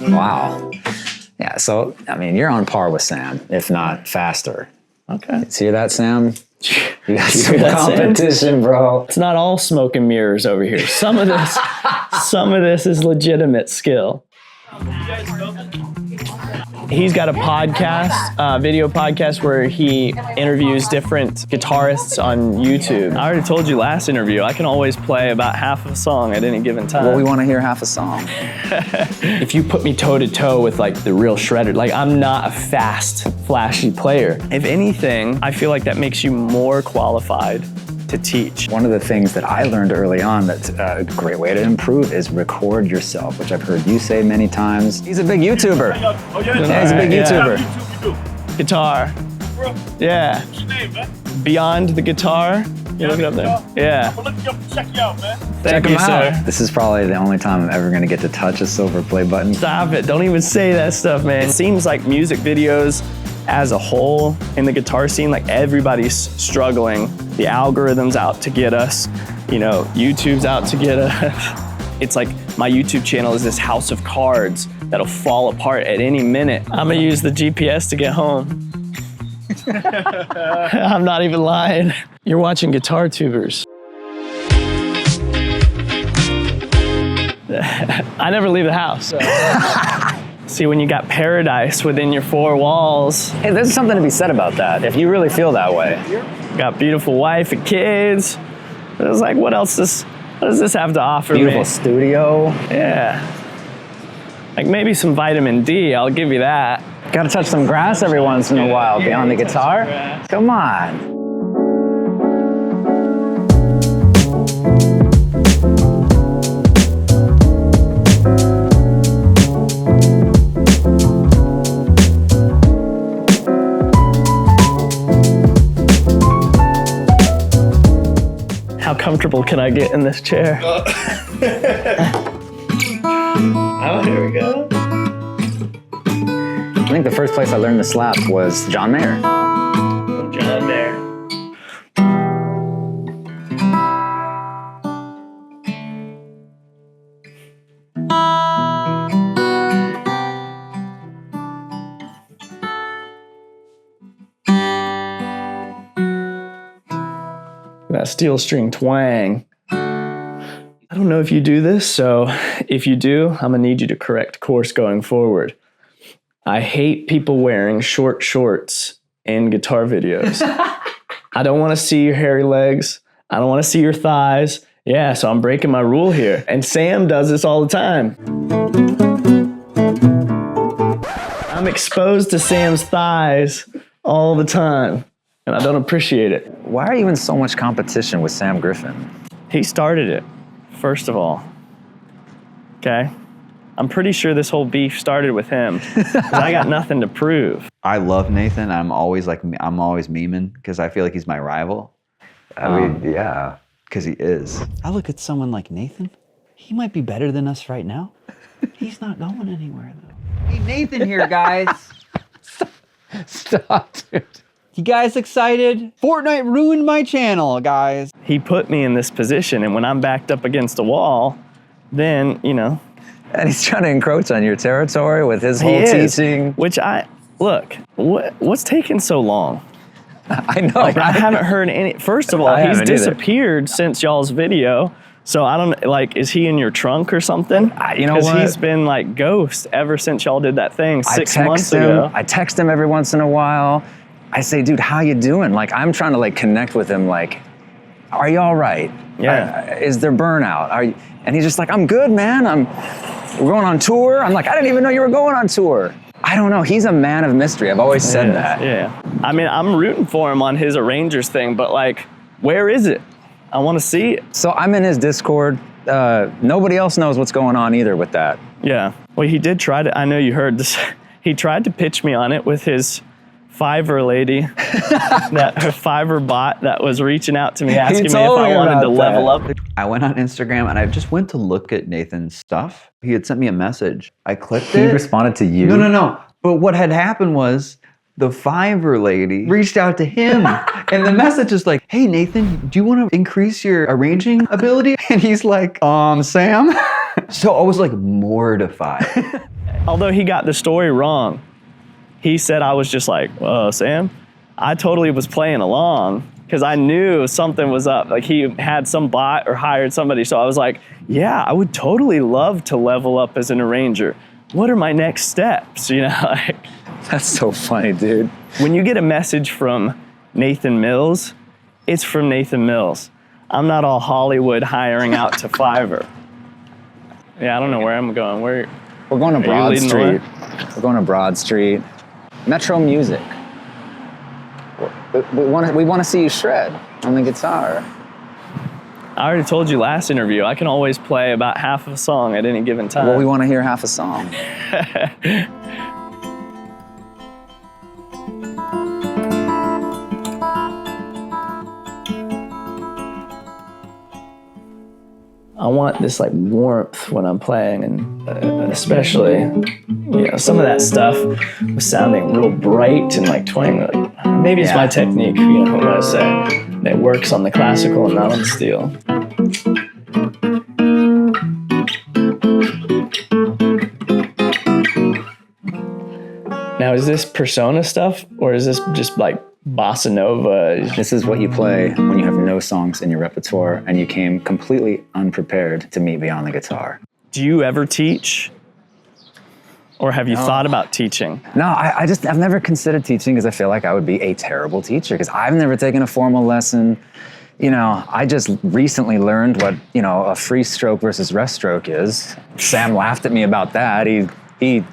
Wow. Yeah, so, I mean, you're on par with Sam, if not faster. Okay. See that, Sam? You got some competition, bro. It's not all smoke and mirrors over here. Some of this is legitimate skill. He's got a podcast, video podcast, where he interviews different guitarists on YouTube. I already told you last interview, I can always play about half of a song at any given time. Well, we want to hear half a song. If you put me toe to toe with like the real shredder, like I'm not a fast, flashy player. If anything, I feel like that makes you more qualified to teach. One of the things that I learned early on that's a great way to improve is record yourself, which I've heard you say many times. He's a big YouTuber. Yeah, he's a big YouTuber. Guitar. Yeah. What's your name, man? Beyond the Guitar. You look it up there. Yeah. I'll look you up and check you out, man. Thank you, sir. This is probably the only time I'm ever going to get to touch a silver play button. Stop it. Don't even say that stuff, man. It seems like music videos as a whole in the guitar scene, like everybody's struggling. The algorithm's out to get us. You know, YouTube's out to get us. It's like my YouTube channel is this house of cards that'll fall apart at any minute. I'm gonna use the GPS to get home. I'm not even lying. You're watching GuitarTubers. I never leave the house. So. See, when you got paradise within your four walls. Hey, there's something to be said about that, if you really feel that way. Got beautiful wife and kids. It was like, what does this have to offer Beautiful me? studio. Yeah. Like maybe some vitamin D, I'll give you that. Gotta touch some grass every once in a while beyond the guitar. Come on. How comfortable can I get in this chair? Oh, here we go. I think the first place I learned to slap was John Mayer. John Mayer. That steel string twang. I don't know if you do this, so if you do, I'm gonna need you to correct course going forward. I hate people wearing short shorts in guitar videos. I don't wanna see your hairy legs. I don't wanna see your thighs. Yeah, so I'm breaking my rule here. And Sam does this all the time. I'm exposed to Sam's thighs all the time, and I don't appreciate it. Why are you in so much competition with Sam Griffin? He started it, first of all. Okay? I'm pretty sure this whole beef started with him. 'Cause I got nothing to prove. I love Nathan. I'm always memeing because I feel like he's my rival. I mean, yeah. Because he is. I look at someone like Nathan. He might be better than us right now. He's not going anywhere though. Hey, Nathan here, guys. Stop, dude. You guys excited? Fortnite ruined my channel, guys. He put me in this position, and when I'm backed up against a wall, then, you know. And he's trying to encroach on your territory with his whole teaching. Which look, what's taking so long? I know, Like, right? I haven't heard any, first of all, he's disappeared since y'all's video. So I don't, like, is he in your trunk or something? You know what? Because he's been like ghost ever since y'all did that thing 6 months ago. I text him every once in a while. I say, dude, how you doing? Like, I'm trying to like connect with him. Like, are you all right? Yeah. Is there burnout? Are you? And he's just like, I'm good, man. We're going on tour. I'm like, I didn't even know you were going on tour. I don't know. He's a man of mystery. I've always said that. Yeah. I mean, I'm rooting for him on his Arrangers thing, but like, where is it? I want to see it. So I'm in his Discord. Nobody else knows what's going on either with that. Yeah. Well, he did try to, I know you heard this. He tried to pitch me on it with his Fiverr lady, her Fiverr bot that was reaching out to me asking me if I wanted to level up. I went on Instagram and I just went to look at Nathan's stuff. He had sent me a message. I clicked it. He responded to you? No. But what had happened was the Fiverr lady reached out to him. And the message is like, hey, Nathan, do you want to increase your arranging ability? And he's like, Sam? So I was like mortified. although he got the story wrong, he said I was just like, Sam, I totally was playing along because I knew something was up. Like he had some bot or hired somebody. So I was like, yeah, I would totally love to level up as an arranger. What are my next steps? You know, like, That's so funny, dude. when you get a message from Nathan Mills, it's from Nathan Mills. I'm not all Hollywood hiring out to Fiverr. Yeah, I don't know where I'm going. We're going to Broad Street. We're going to Broad Street. Metro Music. We want to see you shred on the guitar. I already told you last interview, I can always play about half of a song at any given time. Well, we want to hear half a song. I want this like warmth when I'm playing, and especially, you know, some of that stuff was sounding real bright and like twang. Like, maybe it's my technique, you know what I say, that works on the classical and not on the steel. Now, is this persona stuff, or is this just like bossa nova? This is what you play when you have no songs in your repertoire and you came completely unprepared to meet me on the guitar. Do you ever teach? Or have you thought about teaching? No, I've never considered teaching because I feel like I would be a terrible teacher because I've never taken a formal lesson. You know, I just recently learned what, you know, a free stroke versus rest stroke is. Sam laughed at me about that. He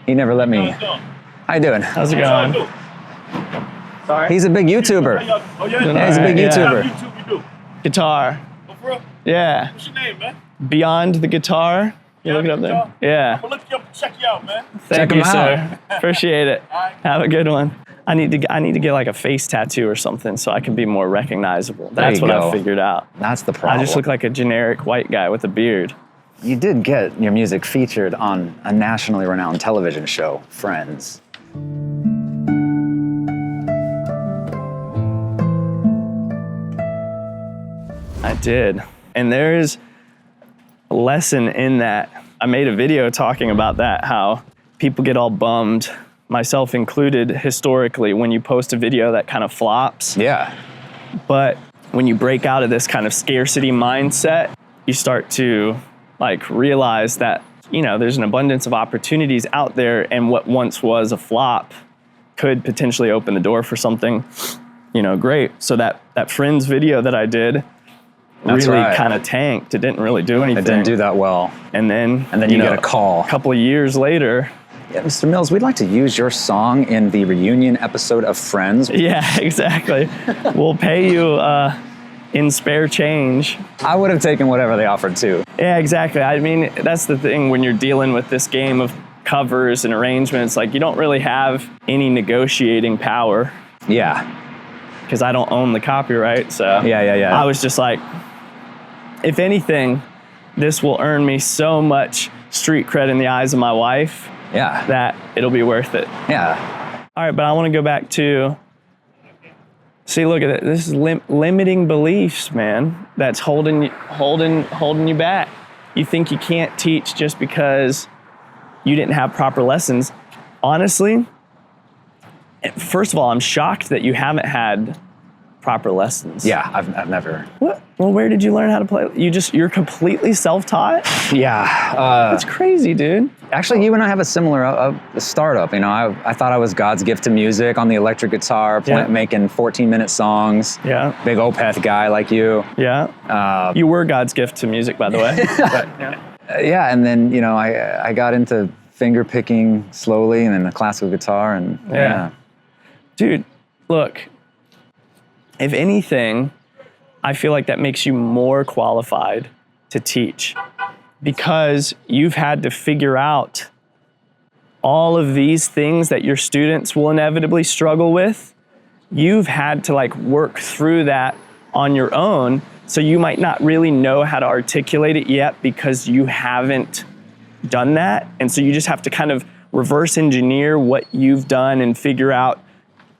never let me. How you doing? How's it going? Sorry? He's a big YouTuber. Oh, yeah? Yeah, he's a big YouTuber. What YouTube you do? Guitar. Oh, for real? Yeah. What's your name, man? Beyond the Guitar. You look it up there. Guitar? Yeah. I'm gonna look you up and check you out, man. Thank Check you, him sir. Appreciate it. All right. Have a good one. I need to get like a face tattoo or something so I can be more recognizable. That's you what go. I figured out. That's the problem. I just look like a generic white guy with a beard. You did get your music featured on a nationally renowned television show, Friends. I did. And there's a lesson in that. I made a video talking about that, how people get all bummed, myself included, historically, when you post a video that kind of flops. Yeah. But when you break out of this kind of scarcity mindset, you start to like realize that, you know, there's an abundance of opportunities out there, and what once was a flop could potentially open the door for something, you know, great. So that Friends video that I did That's really right. kind of tanked. It didn't really do anything. It didn't do that well. And then you get a call. A couple of years later. Yeah, Mr. Mills, we'd like to use your song in the reunion episode of Friends. Yeah, exactly. We'll pay you in spare change. I would have taken whatever they offered too. Yeah, exactly. I mean, that's the thing when you're dealing with this game of covers and arrangements, like you don't really have any negotiating power Yeah. because I don't own the copyright. So Yeah. I was just like, if anything, this will earn me so much street cred in the eyes of my wife Yeah. that it'll be worth it. Yeah. All right, but I want to go back to, see, look at it. This is limiting beliefs, man. That's holding you back. You think you can't teach just because you didn't have proper lessons. Honestly, first of all, I'm shocked that you haven't had proper lessons. Yeah, I've never. What? Well, where did you learn how to play? You're completely self-taught? Yeah. That's crazy, dude. Actually, you and I have a similar startup. You know, I thought I was God's gift to music on the electric guitar, making 14-minute songs. Yeah. Big Opeth guy like you. Yeah. You were God's gift to music, by the way. But, Yeah, and then, you know, I got into finger picking slowly and then the classical guitar and yeah. Dude, look, if anything, I feel like that makes you more qualified to teach because you've had to figure out all of these things that your students will inevitably struggle with. You've had to like work through that on your own. So you might not really know how to articulate it yet because you haven't done that. And so you just have to kind of reverse engineer what you've done and figure out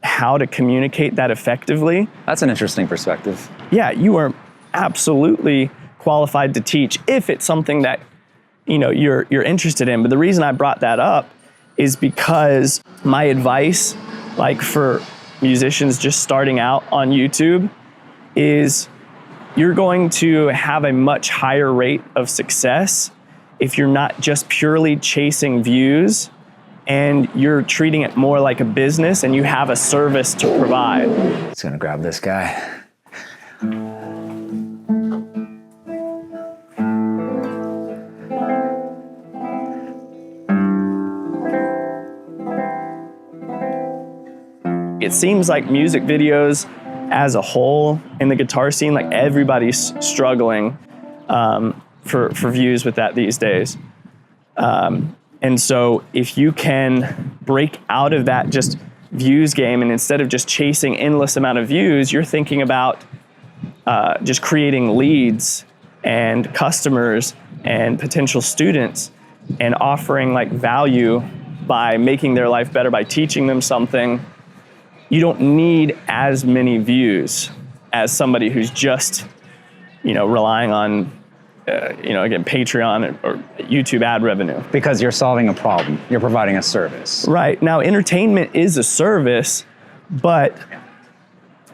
how to communicate that effectively. That's an interesting perspective. Yeah, you are absolutely qualified to teach if it's something that you're interested in. But the reason I brought that up is because my advice, like for musicians just starting out on YouTube, is you're going to have a much higher rate of success if you're not just purely chasing views and you're treating it more like a business and you have a service to provide. Just gonna grab this guy. It seems like music videos as a whole in the guitar scene, like everybody's struggling for views with that these days. And so if you can break out of that just views game, and instead of just chasing endless amount of views, you're thinking about just creating leads and customers and potential students and offering like value by making their life better, by teaching them something, you don't need as many views as somebody who's just, relying on, again, Patreon or YouTube ad revenue. Because you're solving a problem. You're providing a service. Right. Now, entertainment is a service, but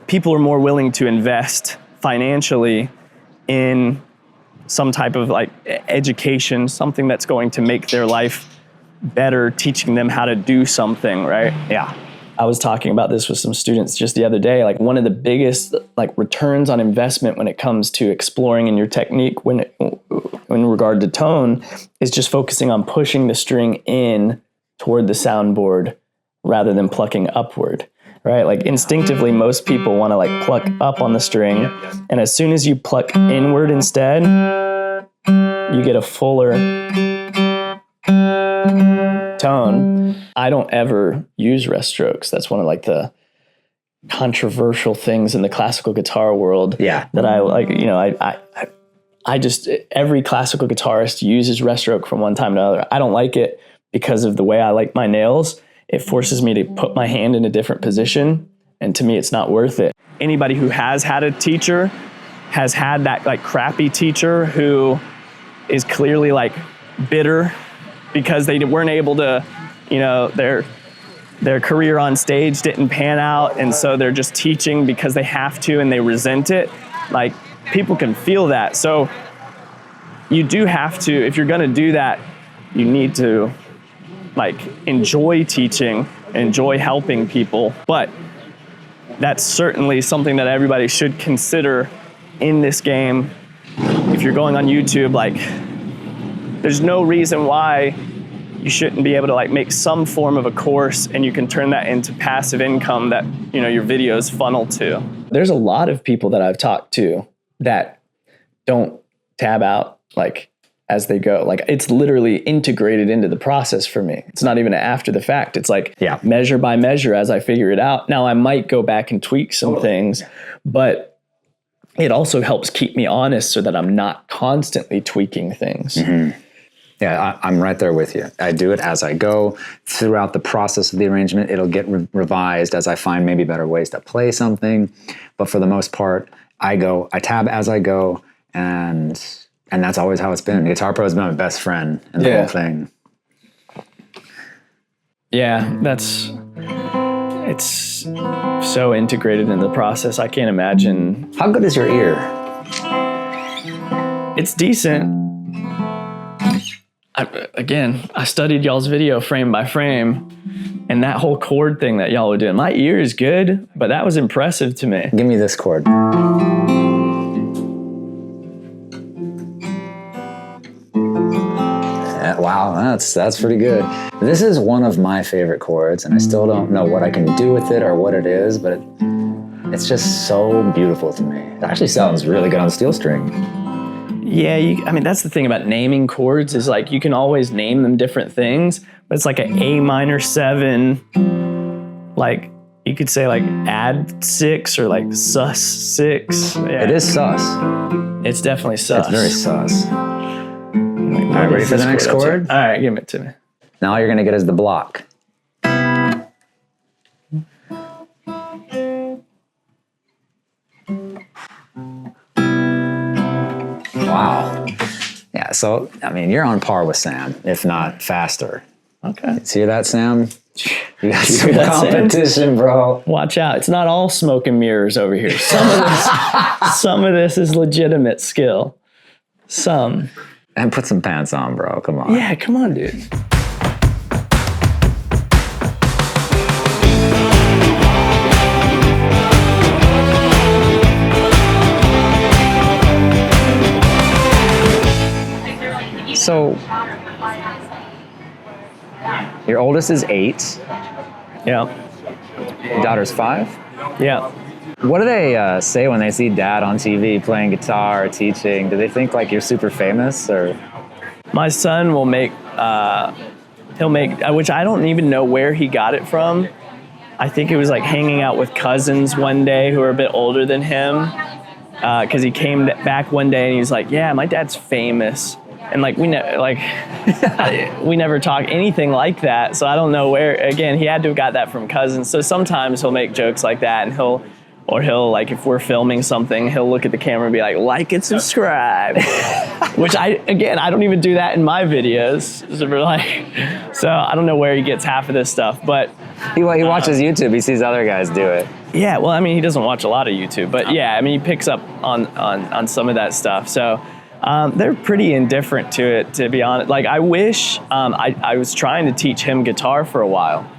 people are more willing to invest financially in some type of like education, something that's going to make their life better, teaching them how to do something, right? Yeah. I was talking about this with some students just the other day. Like one of the biggest like returns on investment when it comes to exploring in your technique in regard to tone is just focusing on pushing the string in toward the soundboard rather than plucking upward, right? Like instinctively, most people want to like pluck up on the string. And as soon as you pluck inward instead, you get a fuller tone. I don't ever use rest strokes. That's one of like the controversial things in the classical guitar world. Yeah. That I like, I just, every classical guitarist uses rest stroke from one time to another. I don't like it because of the way I like my nails. It forces me to put my hand in a different position. And to me, it's not worth it. Anybody who has had a teacher has had that like crappy teacher who is clearly like bitter because they weren't able to, their career on stage didn't pan out, and so they're just teaching because they have to and they resent it. Like, people can feel that. So you do have to, if you're gonna do that, you need to like enjoy teaching, enjoy helping people. But that's certainly something that everybody should consider in this game. If you're going on YouTube, like, there's no reason why you shouldn't be able to like make some form of a course and you can turn that into passive income that, your videos funnel to. There's a lot of people that I've talked to that don't tab out like as they go. Like it's literally integrated into the process for me. It's not even after the fact. It's like measure by measure as I figure it out. Now I might go back and tweak some things, but it also helps keep me honest so that I'm not constantly tweaking things. Mm-hmm. Yeah, I'm right there with you. I do it as I go. Throughout the process of the arrangement, it'll get revised as I find maybe better ways to play something. But for the most part, I tab as I go, and that's always how it's been. Guitar Pro has been my best friend in the whole thing. Yeah, it's so integrated in the process. I can't imagine. How good is your ear? It's decent. I studied y'all's video frame by frame, and that whole chord thing that y'all were doing. My ear is good, but that was impressive to me. Give me this chord. Wow, that's pretty good. This is one of my favorite chords, and I still don't know what I can do with it or what it is, but it's just so beautiful to me. It actually sounds really good on steel string. Yeah, that's the thing about naming chords is like you can always name them different things, but it's like an A minor 7, like you could say like add 6 or like sus 6. Yeah. It is sus. It's definitely sus. It's very sus. All right, ready for the next chord? All right, give it to me. Now all you're gonna get is the block. Wow. Yeah, So, I mean, you're on par with Sam, if not faster. Okay. See that, Sam? You got some that, competition, bro. Watch out. It's not all smoke and mirrors over here. Some of this is legitimate skill. Some. And put some pants on, bro. Come on. Yeah, come on, dude. So, your oldest is 8. Yeah. Your daughter's 5. Yeah. What do they say when they see dad on TV playing guitar or teaching? Do they think like you're super famous or? My son will make, he'll make, which I don't even know where he got it from. I think it was like hanging out with cousins one day who are a bit older than him. Because he came back one day and he was like, yeah, my dad's famous. And like we never talk anything like that, so I don't know where. Again, he had to have got that from cousins. So sometimes he'll make jokes like that, and he'll like if we're filming something, he'll look at the camera and be like and subscribe, which I don't even do that in my videos. So I don't know where he gets half of this stuff, but He watches YouTube. He sees other guys do it. Yeah, well, I mean, he doesn't watch a lot of YouTube, but yeah, I mean, he picks up on some of that stuff. So. They're pretty indifferent to it, to be honest. Like, I wish, I was trying to teach him guitar for a while.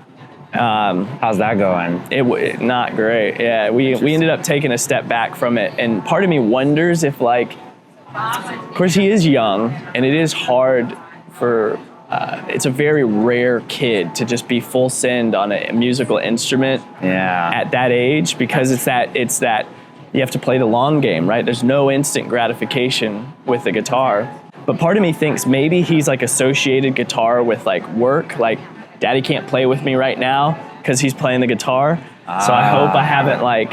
How's that going? Not great. Yeah, we ended up taking a step back from it. And part of me wonders if, like, of course he is young, and it is hard for, it's a very rare kid to just be full send on a musical instrument at that age, because it's that you have to play the long game, right? There's no instant gratification with the guitar. But part of me thinks maybe he's like associated guitar with like work, like daddy can't play with me right now because he's playing the guitar. So I hope I haven't like,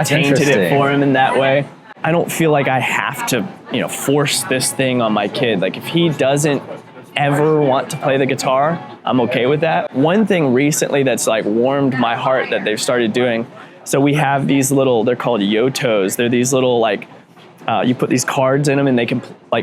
tainted it for him in that way. I don't feel like I have to, force this thing on my kid. Like if he doesn't ever want to play the guitar, I'm okay with that. One thing recently that's like warmed my heart that they've started doing. So we have these little, they're called yotos. They're these little like, you put these cards in them and they can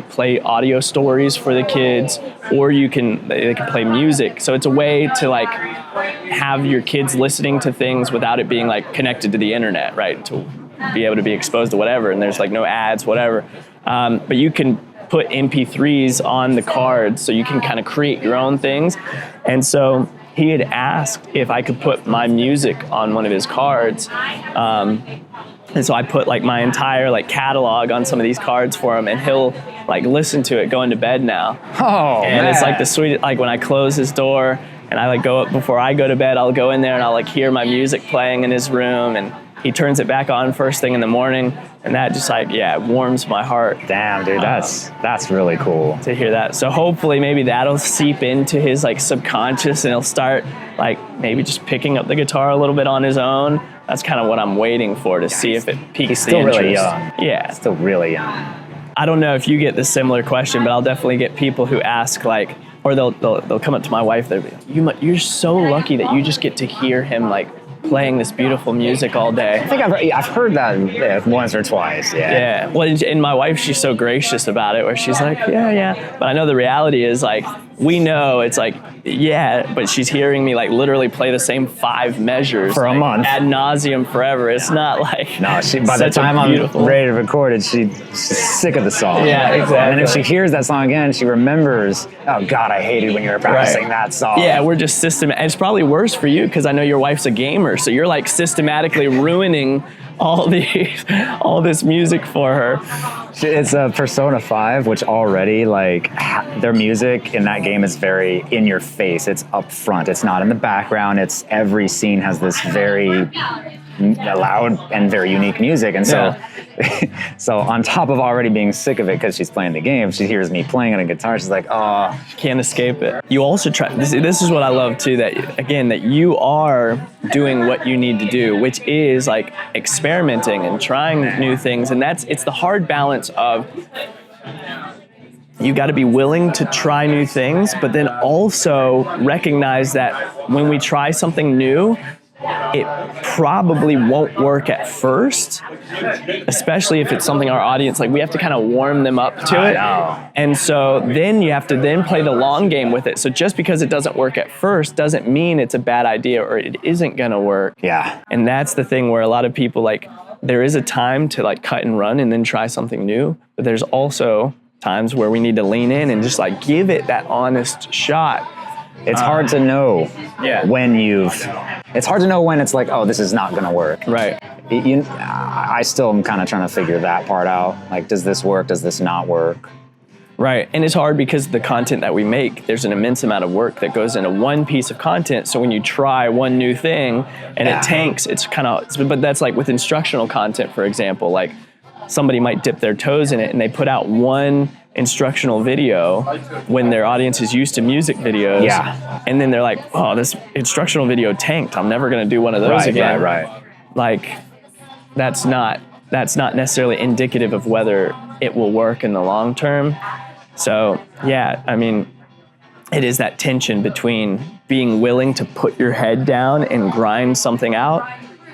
play audio stories for the kids, or they can play music. So it's a way to like have your kids listening to things without it being like connected to the internet, right? To be able to be exposed to whatever, and there's like no ads, whatever. But you can put MP3s on the cards so you can kind of create your own things. And so he had asked if I could put my music on one of his cards. And so I put like my entire like catalog on some of these cards for him, and he'll like listen to it going to bed now. Oh, and man. It's like the sweet, like when I close his door and I like go up before I go to bed, I'll go in there and I'll like hear my music playing in his room, and he turns it back on first thing in the morning, and that just like, warms my heart. Damn, dude, that's really cool to hear that. So hopefully maybe that'll seep into his like subconscious, and he'll start like maybe just picking up the guitar a little bit on his own. That's kind of what I'm waiting for, to see if it piques He's still the interest. really young. Yeah. Still really young. I don't know if you get the similar question, but I'll definitely get people who ask like, or they'll come up to my wife, they'll be like, you're so lucky that you just get to hear him like playing this beautiful music all day. I think I've heard that once or twice. Yeah. Well, and my wife, she's so gracious about it, where she's like, yeah. But I know the reality is like, we know it's like, but she's hearing me like literally play the same 5 measures for a month ad nauseum forever. It's not like no. By the time I'm ready to record it, she's sick of the song. Yeah, exactly. And if she hears that song again, she remembers, oh God, I hated when you were practicing that song. Yeah, we're just and it's probably worse for you because I know your wife's a gamer, so you're like systematically ruining all this music for her. It's a Persona 5, which already like their music in that game is very in your face. It's up front. It's not in the background. It's every scene has this very loud and very unique music. And so, so on top of already being sick of it because she's playing the game, she hears me playing on a guitar. She's like, oh, can't escape it. You also try. This is what I love too. That you are doing what you need to do, which is like experimenting and trying new things. And it's the hard balance of, you got to be willing to try new things, but then also recognize that when we try something new, it probably won't work at first, especially if it's something our audience, like we have to kind of warm them up to it. And so then you have to then play the long game with it. So just because it doesn't work at first doesn't mean it's a bad idea or it isn't gonna work. Yeah. And that's the thing where a lot of people, like, there is a time to like cut and run and then try something new, but there's also times where we need to lean in and just like give it that honest shot. It's hard to know when it's hard to know when it's like, oh, this is not gonna work. Right. I still am kind of trying to figure that part out. Like, does this work? Does this not work? Right, and it's hard because the content that we make, there's an immense amount of work that goes into one piece of content. So when you try one new thing and it tanks, it's kind of, but that's like with instructional content, for example, like somebody might dip their toes in it and they put out one instructional video when their audience is used to music videos. Yeah. And then they're like, oh, this instructional video tanked. I'm never gonna do one of those again. Right. Like, that's not necessarily indicative of whether it will work in the long term. So yeah, I mean, it is that tension between being willing to put your head down and grind something out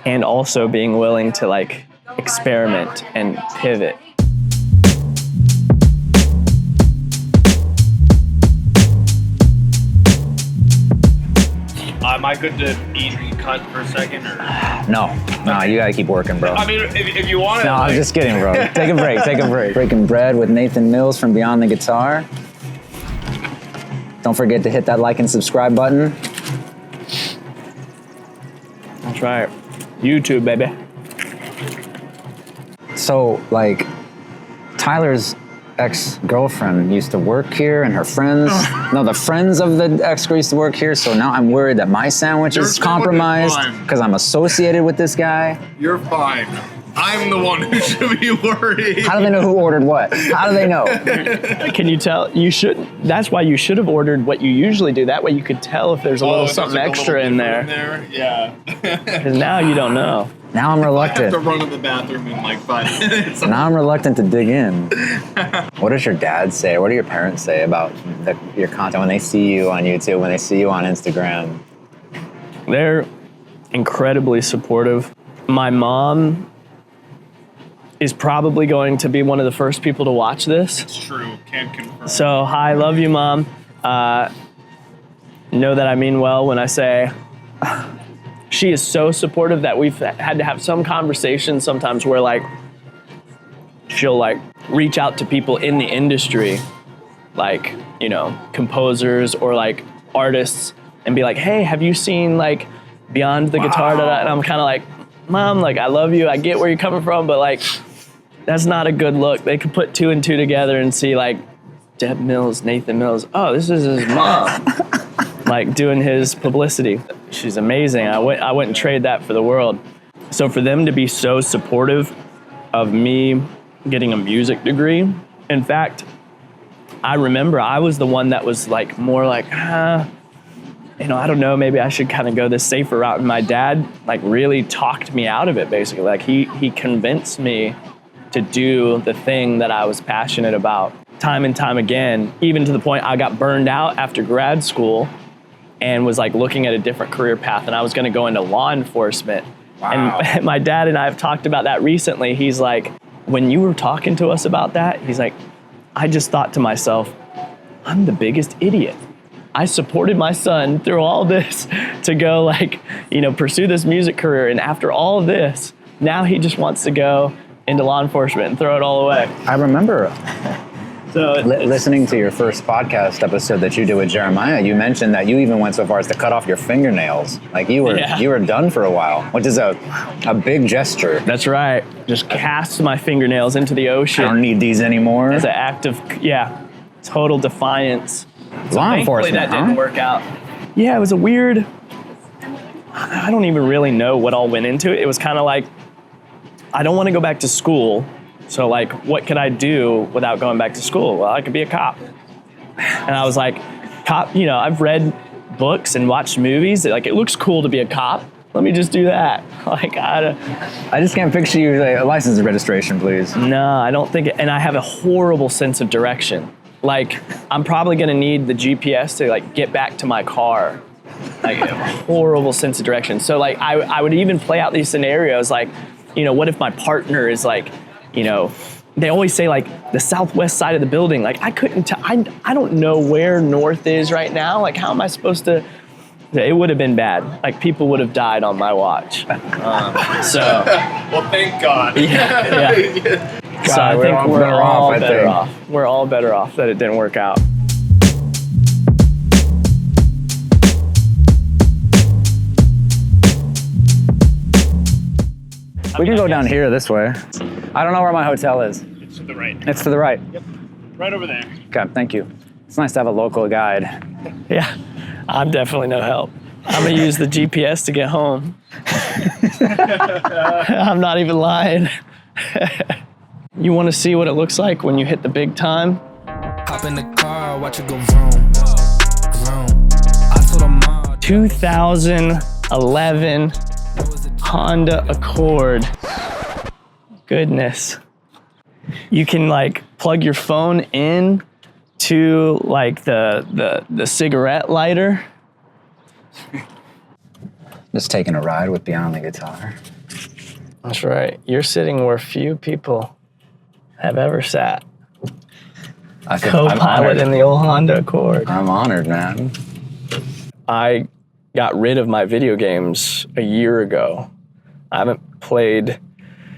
and also being willing to like experiment and pivot. Am I good to eat and cut for a second? Or? No, you gotta keep working, bro. I mean, if you want to. No, I'm just kidding, bro. Take a break. Breaking bread with Nathan Mills from Beyond the Guitar. Don't forget to hit that like and subscribe button. That's right. YouTube, baby. So, like, Tyler's ex-girlfriend used to work here, and her friends, the friends of the ex-girl used to work here, so now I'm worried that my sandwich is compromised because I'm associated with this guy. You're fine. I'm the one who should be worried. How do they know who ordered what? How do they know? Can you tell? That's why you should have ordered what you usually do. That way you could tell if there's a little something extra in there. Yeah. Because now you don't know. Now I'm I reluctant. have to run to the bathroom in like 5 minutes. Now I'm reluctant to dig in. What does your dad say? What do your parents say about your content when they see you on YouTube, when they see you on Instagram? They're incredibly supportive. My mom is probably going to be one of the first people to watch this. It's true. Can't confirm. So, hi, love you, Mom. Know that I mean well when I say she is so supportive that we've had to have some conversations sometimes where like she'll like reach out to people in the industry, like, you know, composers or like artists, and be like, hey, have you seen like Beyond the Guitar? And I'm kind of like, Mom, like, I love you. I get where you're coming from, but like, that's not a good look. They could put 2 and 2 together and see like Deb Mills, Nathan Mills. Oh, this is his mom. Like doing his publicity. She's amazing. I wouldn't trade that for the world. So for them to be so supportive of me getting a music degree, in fact, I remember I was the one that was like more like, you know, I don't know, maybe I should kind of go this safer route. And my dad like really talked me out of it, basically. Like he convinced me to do the thing that I was passionate about time and time again, even to the point I got burned out after grad school and was like looking at a different career path, and I was gonna go into law enforcement. Wow. And my dad and I have talked about that recently. He's like, when you were talking to us about that, he's like, I just thought to myself, I'm the biggest idiot. I supported my son through all this to go like, you know, pursue this music career. And after all of this, now he just wants to go into law enforcement and throw it all away. I remember So listening to your first podcast episode that you did with Jeremiah, you mentioned that you even went so far as to cut off your fingernails. Like you were done for a while, which is a big gesture. That's right. Just cast my fingernails into the ocean. I don't need these anymore. As an act of, total defiance. Law enforcement, that didn't work out. Yeah, it was a weird, I don't even really know what all went into it. It was kind of like, I don't want to go back to school. So like, what could I do without going back to school? Well, I could be a cop. And I was like, cop, you know, I've read books and watched movies. Like, it looks cool to be a cop. Let me just do that. Like, I just can't picture you like, a license and registration, please. No, I don't think it, and I have a horrible sense of direction. Like, I'm probably gonna need the GPS to like get back to my car. like a horrible sense of direction. So like I would even play out these scenarios like, what if my partner is like, they always say like the southwest side of the building. Like I couldn't tell, I don't know where north is right now. Like how am I supposed to, it would have been bad. Like people would have died on my watch. Well, thank God. Yeah. God, So I think we're better all off, I better think. off. We're all better off that it didn't work out. We can go down here this way. I don't know where my hotel is. It's to the right. It's to the right. Yep. Right over there. Okay, thank you. It's nice to have a local guide. Yeah, I'm definitely no help. I'm gonna use the GPS to get home. I'm not even lying. You wanna see what it looks like when you hit the big time? Hop in the car, watch it go vroom, vroom. I told her mom, 2011 Honda Accord. Goodness. You can like plug your phone in to like the cigarette lighter. Just taking a ride with Beyond the Guitar. That's right. You're sitting where few people have ever sat. I'm Co-pilot honored. in the old Honda Accord. I'm honored, man. I got rid of my video games a year ago. I haven't played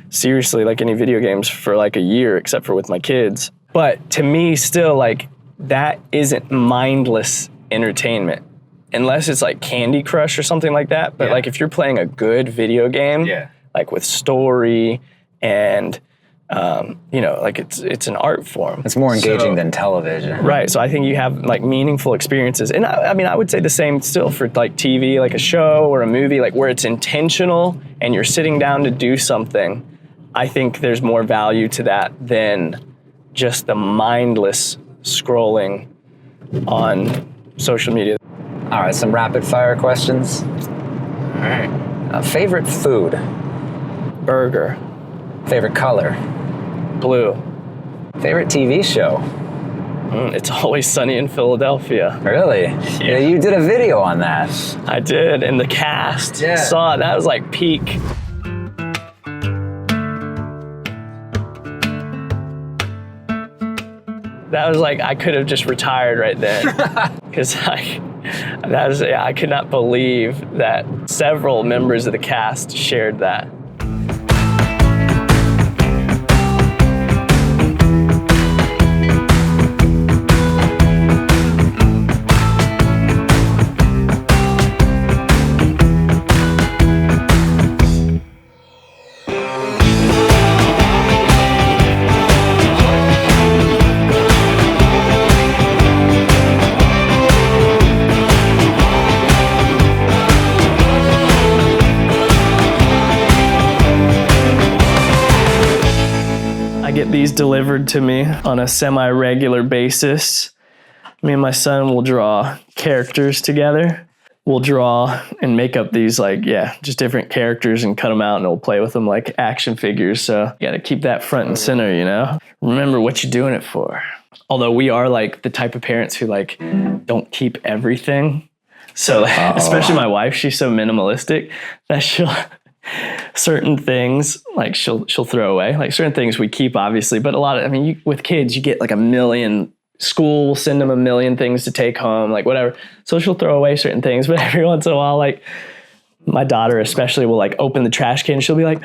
seriously like any video games for like a year except for with my kids. But to me still like that isn't mindless entertainment unless it's like Candy Crush or something like that. But like if you're playing a good video game, like with story and like it's an art form. It's more engaging than television. Right, so I think you have like meaningful experiences. And I mean, I would say the same still for like TV, like a show or a movie, like where it's intentional and you're sitting down to do something. I think there's more value to that than just the mindless scrolling on social media. All right, some rapid fire questions. All right. Favorite food? Burger, Favorite color? blue. Favorite TV show? It's Always Sunny in Philadelphia. Really? Yeah, you did a video on that. I did, and the cast saw it. That was like peak. That was like, I could have just retired right there. Because I could not believe that several members of the cast shared that. These delivered to me on a semi-regular basis. Me and my son will draw characters together. We'll draw and make up these just different characters and cut them out, and we'll play with them like action figures. So you gotta keep that front and center, Remember what you're doing it for. Although we are like the type of parents who like don't keep everything. So especially my wife, she's so minimalistic that certain things like she'll throw away. Like certain things we keep obviously, but a lot of, with kids you get like a million, school will send them a million things to take home, like whatever. So she'll throw away certain things, but every once in a while, like my daughter especially will like open the trash can. She'll be like,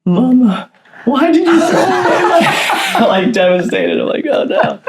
"Mama, why did you throw away?" Like devastated. I'm like, oh no.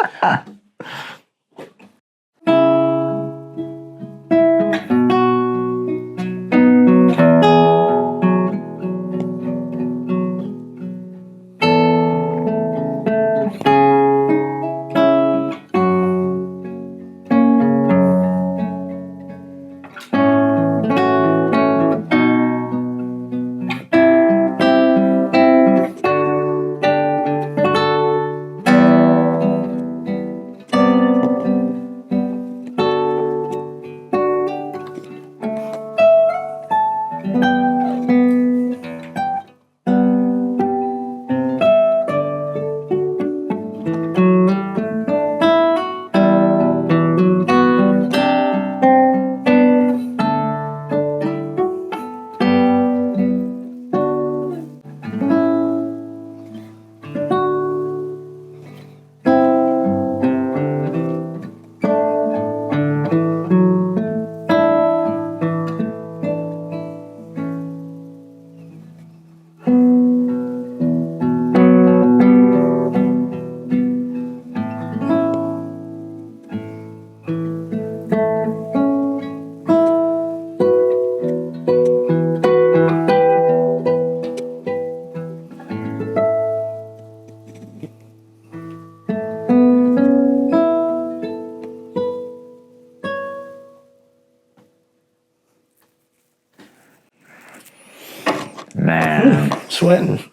Man, Sweating.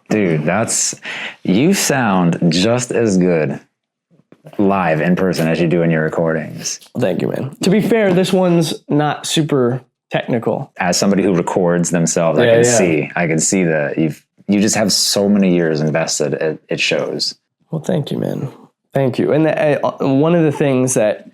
dude, you sound just as good live in person as you do in your recordings. Thank you, man. To be fair, this one's not super technical. As somebody who records themselves, I can see that you just have so many years invested. It shows. Well, thank you, man. Thank you. And one of the things that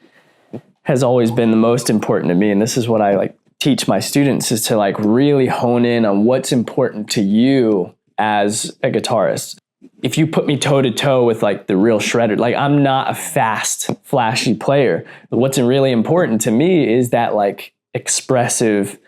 has always been the most important to me, and this is what I like teach my students, is to like really hone in on what's important to you as a guitarist. If you put me toe to toe with like the real shredder, like I'm not a fast, flashy player. But what's really important to me is that like expressive,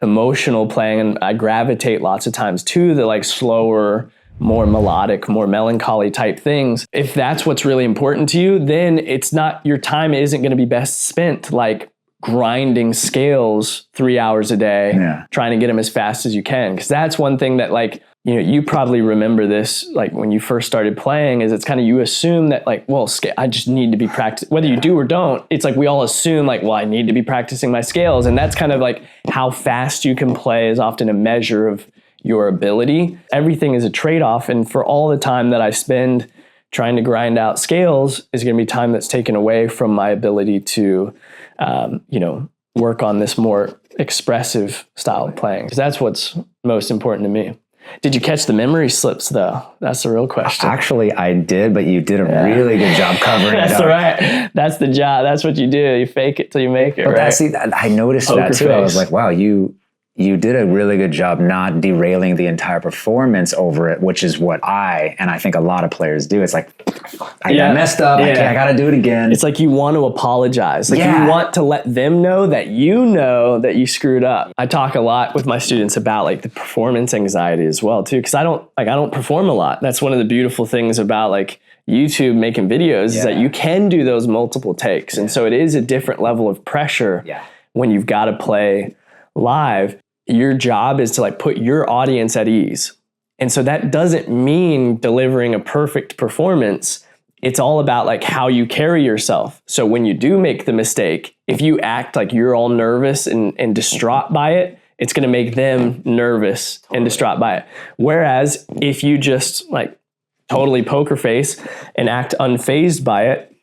emotional playing, and I gravitate lots of times to the like slower, more melodic, more melancholy type things. If that's what's really important to you, then it's not, your time isn't going to be best spent like grinding scales 3 hours a day, trying to get them as fast as you can. Because that's one thing that like, you know, you probably remember this, like when you first started playing, is it's kind of, you assume that like, well, I just need to be practicing, whether you do or don't. It's like, we all assume like, well, I need to be practicing my scales. And that's kind of like how fast you can play is often a measure of your ability. Everything is a trade-off. And for all the time that I spend trying to grind out scales is going to be time that's taken away from my ability to, you know, work on this more expressive style of playing. Because that's what's most important to me. Did you catch the memory slips though? That's the real question. Actually, I did, but you did a really good job covering it up. That's right. That's the job. That's what you do. You fake it till you make it, But right? I noticed Poker that too. face. I was like, wow, you did a really good job not derailing the entire performance over it, which is what I think a lot of players do. It's like, I messed up. I got to do it again. It's like you want to apologize. Like you want to let them know that you screwed up. I talk a lot with my students about like the performance anxiety as well too, because I don't perform a lot. That's one of the beautiful things about like YouTube making videos is that you can do those multiple takes. And so it is a different level of pressure when you've got to play live. Your job is to like put your audience at ease. And so that doesn't mean delivering a perfect performance. It's all about like how you carry yourself. So when you do make the mistake, if you act like you're all nervous and distraught by it, it's going to make them nervous and distraught by it. Whereas if you just like totally poker face and act unfazed by it,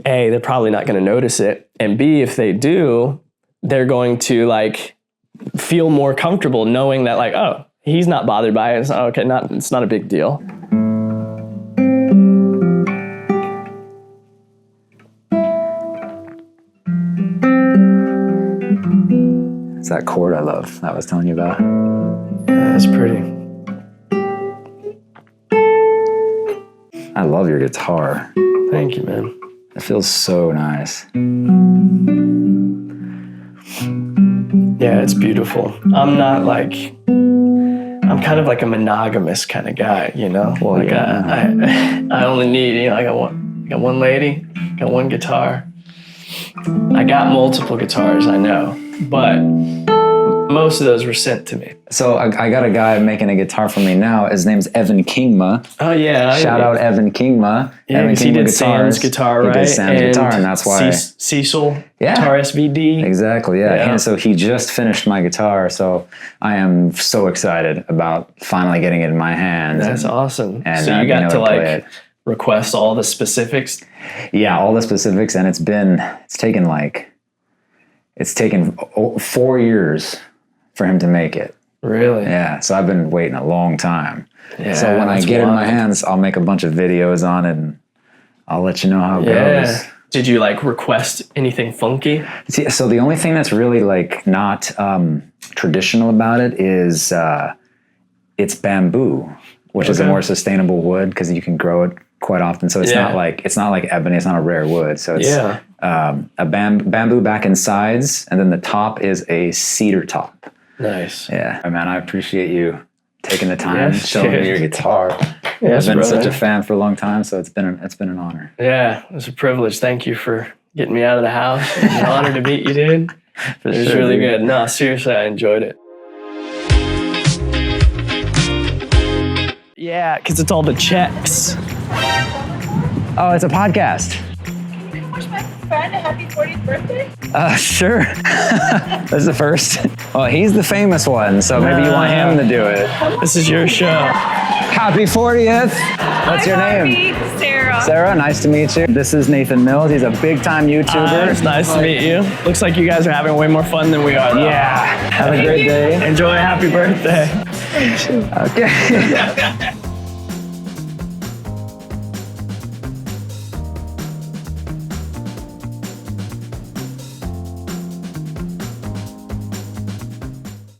A, they're probably not going to notice it. And B, if they do, they're going to like feel more comfortable knowing that like, oh, he's not bothered by it. It's not, okay, it's not a big deal. It's that chord I love that I was telling you about. Yeah, that's pretty. I love your guitar. Thank you, man. It feels so nice. Yeah, it's beautiful. I'm kind of like a monogamous kind of guy, you know? Well, like I only need, you know, I got one lady, got one guitar. I got multiple guitars, I know, but most of those were sent to me. So I got a guy making a guitar for me now. His name's Evan Kingma. Oh yeah. Shout out Evan Kingma. Yeah, Evan Kingma he did Guitars. Sam's guitar, right? He did Sam's guitar, and that's why. Cecil, Guitar SVD. Exactly, yeah. And so he just finished my guitar, so I am so excited about finally getting it in my hands. That's awesome. And so you got to play like it. request all the specifics. Yeah, all the specifics, and it's taken 4 years for him to make it. Really? Yeah, so I've been waiting a long time. Yeah, so when I get it in my hands, I'll make a bunch of videos on it, and I'll let you know how it goes. Did you like request anything funky? See, so the only thing that's really like not traditional about it is it's bamboo, which is a more sustainable wood because you can grow it quite often. So it's not like ebony. It's not a rare wood. So it's a bamboo back and sides, and then the top is a cedar top. Nice. Yeah, man, I appreciate you taking the time showing me your guitar. Yes, I've been brother. such a fan for a long time, so it's been an honor. Yeah, it was a privilege. Thank you for getting me out of the house. It was an honor to meet you, dude. It was really good. No, seriously, I enjoyed it. Yeah, because it's all the checks. Oh, it's a podcast. friend a happy 40th birthday? Sure. That's the first. Well, he's the famous one, so maybe you want him to do it. This is your show. Happy 40th. What's your name? Sarah. Sarah, nice to meet you. This is Nathan Mills. He's a big time YouTuber. It's nice to meet you. Looks like you guys are having way more fun than we are, though. Yeah. Have a great day. Enjoy. Happy birthday. Okay.